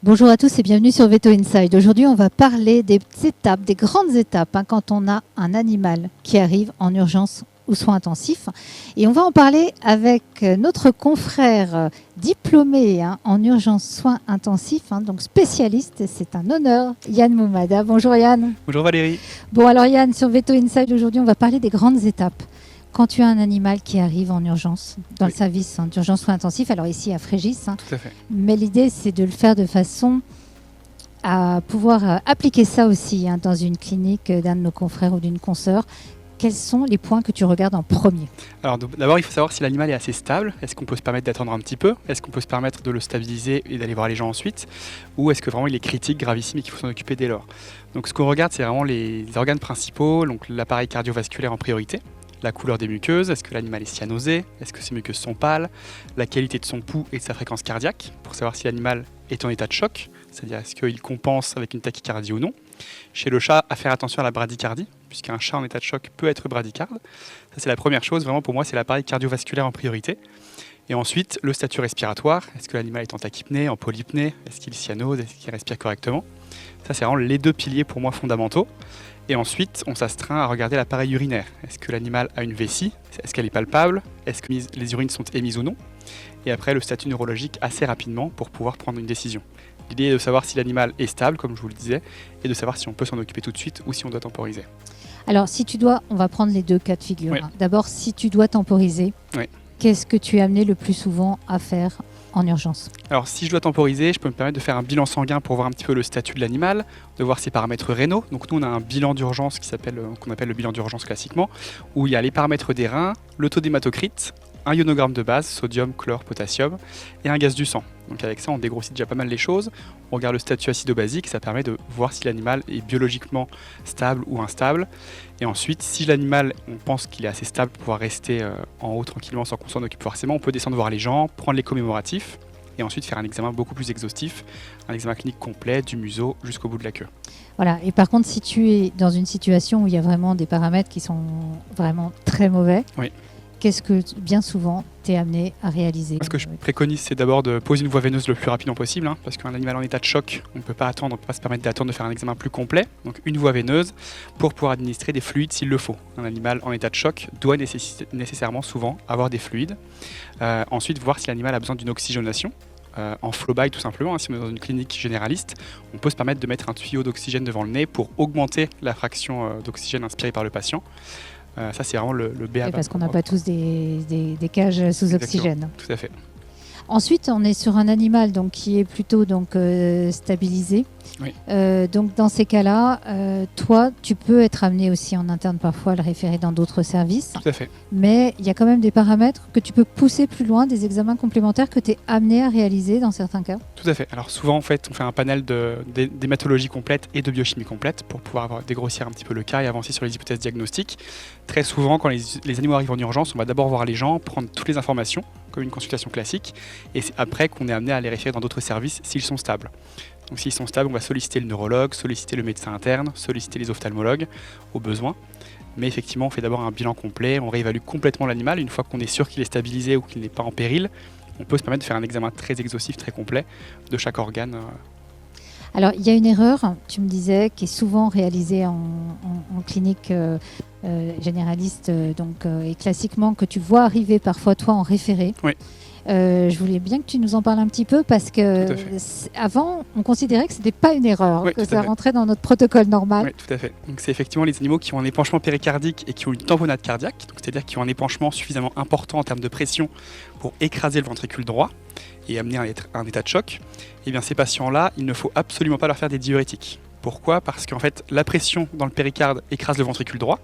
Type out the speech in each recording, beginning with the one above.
Bonjour à tous et bienvenue sur Veto Inside. Aujourd'hui, on va parler des étapes, des grandes étapes quand on a un animal qui arrive en urgence ou soins intensifs. Et on va en parler avec notre confrère diplômé en urgence soins intensifs, donc spécialiste. C'est un honneur, Yann Moumada. Bonjour Yann. Bonjour Valérie. Bon alors Yann, sur Veto Inside, aujourd'hui, on va parler des grandes étapes. Quand tu as un animal qui arrive en urgence, dans le service d'urgence soins intensifs, alors ici à Frégis, Tout à fait. Mais l'idée c'est de le faire de façon à pouvoir appliquer ça aussi dans une clinique d'un de nos confrères ou d'une consoeur. Quels sont les points que tu regardes en premier? Alors d'abord, il faut savoir si l'animal est assez stable. Est-ce qu'on peut se permettre d'attendre un petit peu? Est-ce qu'on peut se permettre de le stabiliser et d'aller voir les gens ensuite? Ou est-ce que vraiment il est critique, gravissime et qu'il faut s'en occuper dès lors? Donc ce qu'on regarde, c'est vraiment les organes principaux, donc l'appareil cardiovasculaire en priorité. La couleur des muqueuses, est-ce que l'animal est cyanosé? Est-ce que ces muqueuses sont pâles? La qualité de son pouls et de sa fréquence cardiaque, pour savoir si l'animal est en état de choc, c'est-à-dire est-ce qu'il compense avec une tachycardie ou non. Chez le chat, à faire attention à la bradycardie, puisqu'un chat en état de choc peut être bradycarde. Ça c'est la première chose, vraiment pour moi c'est l'appareil cardiovasculaire en priorité. Et ensuite, le statut respiratoire, est-ce que l'animal est en tachypnée, en polypnée, est-ce qu'il cyanose, est-ce qu'il respire correctement? Ça c'est vraiment les deux piliers pour moi fondamentaux. Et ensuite, on s'astreint à regarder l'appareil urinaire. Est-ce que l'animal a une vessie? Est-ce qu'elle est palpable? Est-ce que les urines sont émises ou non? Et après, le statut neurologique assez rapidement pour pouvoir prendre une décision. L'idée est de savoir si l'animal est stable, comme je vous le disais, et de savoir si on peut s'en occuper tout de suite ou si on doit temporiser. Alors, on va prendre les deux cas de figure. Oui. D'abord, si tu dois temporiser, qu'est-ce que tu es amené le plus souvent à faire en urgence? Alors si je dois temporiser, je peux me permettre de faire un bilan sanguin pour voir un petit peu le statut de l'animal, de voir ses paramètres rénaux. Donc nous on a un bilan d'urgence qu'on appelle le bilan d'urgence classiquement, où il y a les paramètres des reins, le taux d'hématocrite, un ionogramme de base, sodium, chlore, potassium, et un gaz du sang. Donc avec ça on dégrossit déjà pas mal les choses, on regarde le statut acido-basique, ça permet de voir si l'animal est biologiquement stable ou instable. Et ensuite, si l'animal, on pense qu'il est assez stable pour pouvoir rester en haut tranquillement sans qu'on s'en occupe forcément, on peut descendre voir les gens, prendre les commémoratifs et ensuite faire un examen beaucoup plus exhaustif, un examen clinique complet du museau jusqu'au bout de la queue. Voilà, et par contre, si tu es dans une situation où il y a vraiment des paramètres qui sont vraiment très mauvais, qu'est-ce que bien souvent tu es amené à réaliser? Ce que je préconise, c'est d'abord de poser une voie veineuse le plus rapidement possible, parce qu'un animal en état de choc, on ne peut pas attendre, on ne peut pas se permettre d'attendre de faire un examen plus complet. Donc une voie veineuse pour pouvoir administrer des fluides s'il le faut. Un animal en état de choc doit nécessairement souvent avoir des fluides. Ensuite, voir si l'animal a besoin d'une oxygénation. En flow-by tout simplement, si on est dans une clinique généraliste, on peut se permettre de mettre un tuyau d'oxygène devant le nez pour augmenter la fraction d'oxygène inspirée par le patient. Ça c'est vraiment le B.A. Parce qu'on n'a pas tous des cages sous oxygène. Tout à fait. Ensuite, on est sur un animal qui est plutôt stabilisé. Oui. Donc dans ces cas-là, toi, tu peux être amené aussi en interne parfois à le référer dans d'autres services. Tout à fait. Mais il y a quand même des paramètres que tu peux pousser plus loin, des examens complémentaires que tu es amené à réaliser dans certains cas. Tout à fait. Alors souvent, en fait, on fait un panel d'hématologie complète et de biochimie complète pour pouvoir dégrossir un petit peu le cas et avancer sur les hypothèses diagnostiques. Très souvent, quand les animaux arrivent en urgence, on va d'abord voir les gens, prendre toutes les informations, comme une consultation classique, et c'est après qu'on est amené à les référer dans d'autres services s'ils sont stables. Donc s'ils sont stables, on va solliciter le neurologue, solliciter le médecin interne, solliciter les ophtalmologues au besoin. Mais effectivement, on fait d'abord un bilan complet, on réévalue complètement l'animal. Une fois qu'on est sûr qu'il est stabilisé ou qu'il n'est pas en péril, on peut se permettre de faire un examen très exhaustif, très complet de chaque organe. Alors, il y a une erreur, tu me disais, qui est souvent réalisée en clinique généraliste et classiquement, que tu vois arriver parfois toi en référé. Oui. Je voulais bien que tu nous en parles un petit peu parce que avant, on considérait que ce n'était pas une erreur, que ça rentrait dans notre protocole normal. Oui, tout à fait. Donc c'est effectivement les animaux qui ont un épanchement péricardique et qui ont une tamponade cardiaque, c'est-à-dire qui ont un épanchement suffisamment important en termes de pression pour écraser le ventricule droit et amener un état de choc. Et bien ces patients-là, il ne faut absolument pas leur faire des diurétiques. Pourquoi? Parce qu'en fait, la pression dans le péricarde écrase le ventricule droit.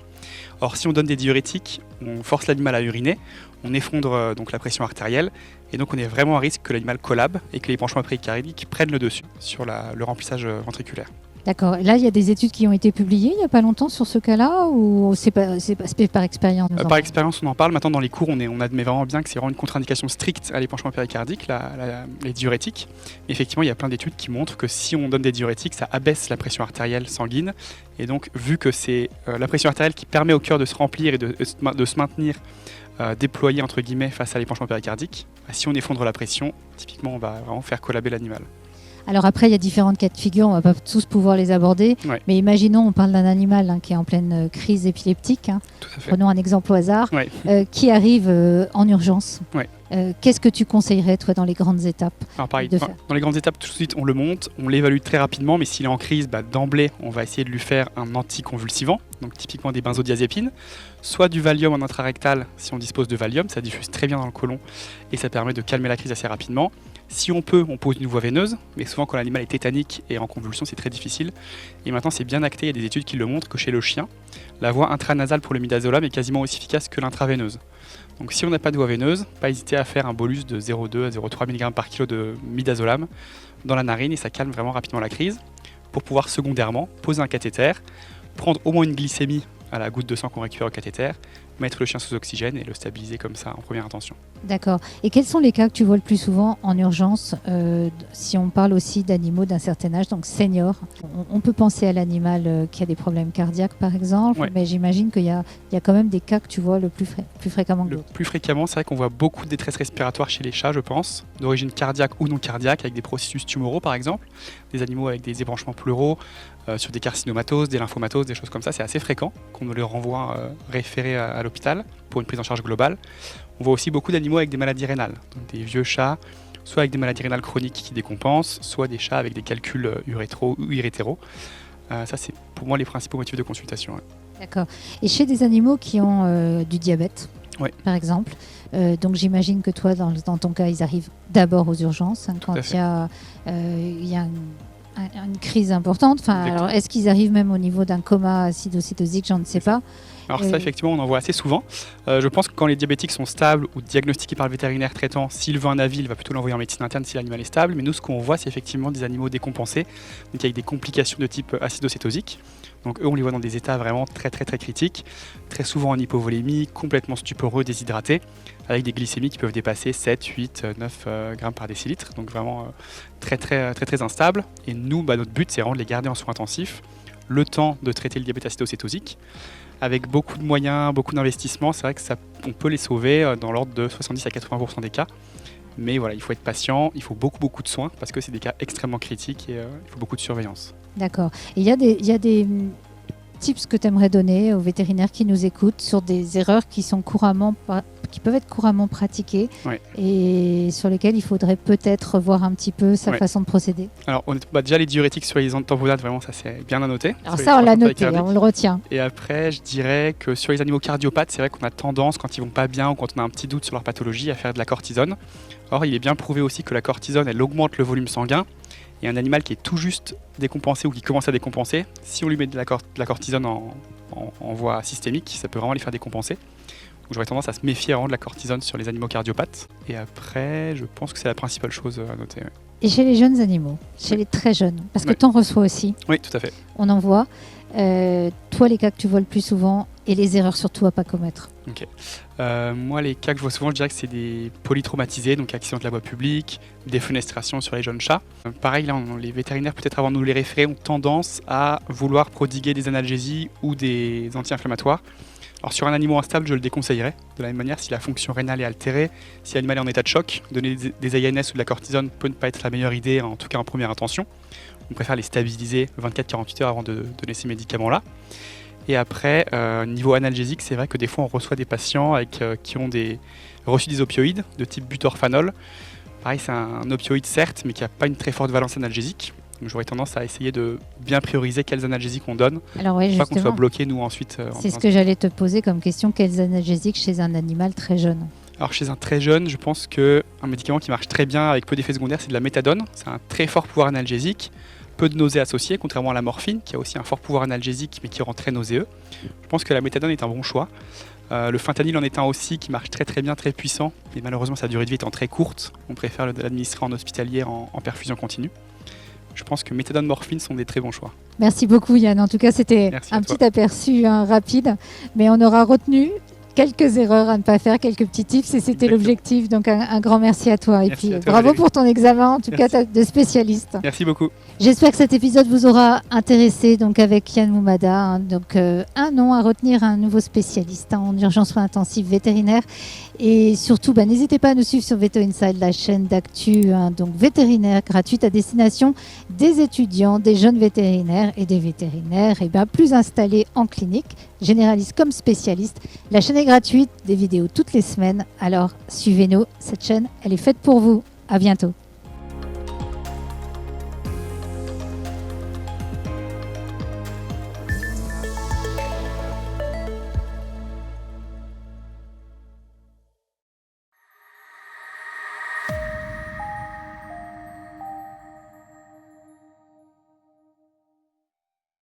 Or, si on donne des diurétiques, on force l'animal à uriner, on effondre donc la pression artérielle, et donc on est vraiment à risque que l'animal collabe et que l'épanchement péricardique prenne le dessus sur le remplissage ventriculaire. D'accord. Là, il y a des études qui ont été publiées il n'y a pas longtemps sur ce cas-là ou c'est par expérience? Par expérience, on en parle. Maintenant, dans les cours, on admet vraiment bien que c'est vraiment une contre-indication stricte à l'épanchement péricardique, les diurétiques. Effectivement, il y a plein d'études qui montrent que si on donne des diurétiques, ça abaisse la pression artérielle sanguine. Et donc, vu que c'est la pression artérielle qui permet au cœur de se remplir et de se maintenir déployé entre guillemets face à l'épanchement péricardique, si on effondre la pression, typiquement, on va vraiment faire collaber l'animal. Alors après, il y a différentes cas de figure, on ne va pas tous pouvoir les aborder, Ouais. mais imaginons, on parle d'un animal qui est en pleine crise épileptique, Tout à fait. prenons un exemple au hasard, Ouais. qui arrive en urgence. Ouais. Qu'est-ce que tu conseillerais, toi, dans les grandes étapes Alors pareil, de faire. dans les grandes étapes, tout de suite, on le monte, on l'évalue très rapidement, mais s'il est en crise, d'emblée, on va essayer de lui faire un anticonvulsivant, donc typiquement des benzodiazépines, soit du Valium en intrarectal, si on dispose de Valium, ça diffuse très bien dans le côlon et ça permet de calmer la crise assez rapidement. Si on peut, on pose une voie veineuse, mais souvent quand l'animal est tétanique et en convulsion, c'est très difficile. Et maintenant, c'est bien acté, il y a des études qui le montrent que chez le chien, la voie intranasale pour le midazolam est quasiment aussi efficace que l'intraveineuse. Donc si on n'a pas de voie veineuse, pas hésiter à faire un bolus de 0,2 à 0,3 mg par kilo de midazolam dans la narine et ça calme vraiment rapidement la crise pour pouvoir secondairement poser un cathéter, prendre au moins une glycémie à la goutte de sang qu'on récupère au cathéter, mettre le chien sous oxygène et le stabiliser comme ça en première intention. D'accord. Et quels sont les cas que tu vois le plus souvent en urgence, si on parle aussi d'animaux d'un certain âge, donc seniors? On peut penser à l'animal qui a des problèmes cardiaques, par exemple, Ouais. mais j'imagine qu'il y a quand même des cas que tu vois plus fréquemment que Le d'autres. plus fréquemment, c'est vrai qu'on voit beaucoup de détresse respiratoire chez les chats, je pense, d'origine cardiaque ou non cardiaque, avec des processus tumoraux par exemple, des animaux avec des ébranchements pleuraux, sur des carcinomatoses, des lymphomatoses, des choses comme ça, c'est assez fréquent qu'on les renvoie référés à l'hôpital pour une prise en charge globale. On voit aussi beaucoup d'animaux avec des maladies rénales, donc des vieux chats, soit avec des maladies rénales chroniques qui décompensent, soit des chats avec des calculs urétraux ou irrétéraux. Ça, c'est pour moi les principaux motifs de consultation. Ouais. D'accord. Et chez des animaux qui ont du diabète, Ouais. par exemple, donc j'imagine que toi, dans ton cas, ils arrivent d'abord aux urgences quand à il y a une crise importante. Alors, est-ce qu'ils arrivent même au niveau d'un coma acidocétosique? J'en ne sais pas. Alors ça, effectivement, on en voit assez souvent. Je pense que quand les diabétiques sont stables ou diagnostiqués par le vétérinaire traitant, s'il veut un avis, il va plutôt l'envoyer en médecine interne si l'animal est stable. Mais nous, ce qu'on voit, c'est effectivement des animaux décompensés, donc avec des complications de type acidocétosique. Donc eux, on les voit dans des états vraiment très très très critiques, très souvent en hypovolémie, complètement stuporeux, déshydratés, avec des glycémies qui peuvent dépasser 7, 8, 9 grammes par décilitre. Donc vraiment très très très très instables. Et nous, notre but, c'est vraiment de les garder en soins intensifs, le temps de traiter le diabète acidocétosique. Avec beaucoup de moyens, beaucoup d'investissements, c'est vrai que on peut les sauver dans l'ordre de 70 à 80% des cas. Mais voilà, il faut être patient, il faut beaucoup de soins parce que c'est des cas extrêmement critiques et il faut beaucoup de surveillance. D'accord. Et il y a des tips que tu aimerais donner aux vétérinaires qui nous écoutent sur des erreurs qui peuvent être couramment pratiquées, Ouais. et sur lesquelles il faudrait peut-être revoir un petit peu sa Ouais. façon de procéder? Alors déjà les diurétiques sur les tamponades, vraiment ça c'est bien à noter. Alors Sur ça, les on l'a traitements noté, péricardiques. on le retient. Et après, je dirais que sur les animaux cardiopathes, c'est vrai qu'on a tendance, quand ils vont pas bien ou quand on a un petit doute sur leur pathologie, à faire de la cortisone. Or, il est bien prouvé aussi que la cortisone, elle augmente le volume sanguin. Et un animal qui est tout juste décompensé ou qui commence à décompenser, si on lui met de la cortisone en voie systémique, ça peut vraiment les faire décompenser. Donc j'aurais tendance à se méfier vraiment de la cortisone sur les animaux cardiopathes. Et après, je pense que c'est la principale chose à noter. Ouais. Et chez les jeunes animaux, chez les très jeunes, parce que Ouais. tu en reçois aussi, Oui, tout à fait. on en voit. Toi, les cas que tu vois le plus souvent et les erreurs surtout à pas commettre. Moi, les cas que je vois souvent, je dirais que c'est des polytraumatisés, donc accidents de la voie publique, défenestration sur les jeunes chats. Pareil, là, les vétérinaires, peut-être avant de nous les référer, ont tendance à vouloir prodiguer des analgésies ou des anti-inflammatoires. Alors sur un animal instable, je le déconseillerais. De la même manière, si la fonction rénale est altérée, si l'animal est en état de choc, donner des AINS ou de la cortisone peut ne pas être la meilleure idée, en tout cas en première intention. On préfère les stabiliser 24-48 heures avant de donner ces médicaments-là. Et après, niveau analgésique, c'est vrai que des fois on reçoit des patients qui ont reçu des opioïdes de type butorphanol. Pareil, c'est un opioïde certes, mais qui n'a pas une très forte valence analgésique. Donc j'aurais tendance à essayer de bien prioriser quels analgésiques on donne, Alors oui, pour pas qu'on soit justement, bloqué nous ensuite. c'est ce que j'allais te poser comme question. Quels analgésiques chez un animal très jeune? Alors chez un très jeune, je pense qu'un médicament qui marche très bien avec peu d'effets secondaires, c'est de la méthadone. C'est un très fort pouvoir analgésique, peu de nausées associées, contrairement à la morphine, qui a aussi un fort pouvoir analgésique, mais qui rend très nauséeux. Je pense que la méthadone est un bon choix. Le fentanyl en est un aussi qui marche très bien, très puissant, mais malheureusement sa durée de vie étant très courte, on préfère l'administrer en hospitalier en perfusion continue. Je pense que méthadone, morphine sont des très bons choix. Merci beaucoup Yann. En tout cas, c'était Merci un à toi. petit aperçu rapide, mais on aura retenu quelques erreurs à ne pas faire, quelques petits tips, et c'était Exactement. l'objectif. Donc un grand merci à toi. Et Merci puis à toi, bravo Valérie. pour ton examen, en tout Merci. cas de spécialiste. Merci beaucoup. J'espère que cet épisode vous aura intéressé, donc avec Yann Moumada. Donc un nom à retenir, un nouveau spécialiste en urgence soins intensifs vétérinaires. Et surtout, n'hésitez pas à nous suivre sur Veto Inside, la chaîne d'actu donc vétérinaire gratuite à destination des étudiants, des jeunes vétérinaires et des vétérinaires plus installés en clinique, généralistes comme spécialistes. La chaîne est gratuite, des vidéos toutes les semaines. Alors suivez-nous, cette chaîne, elle est faite pour vous. À bientôt.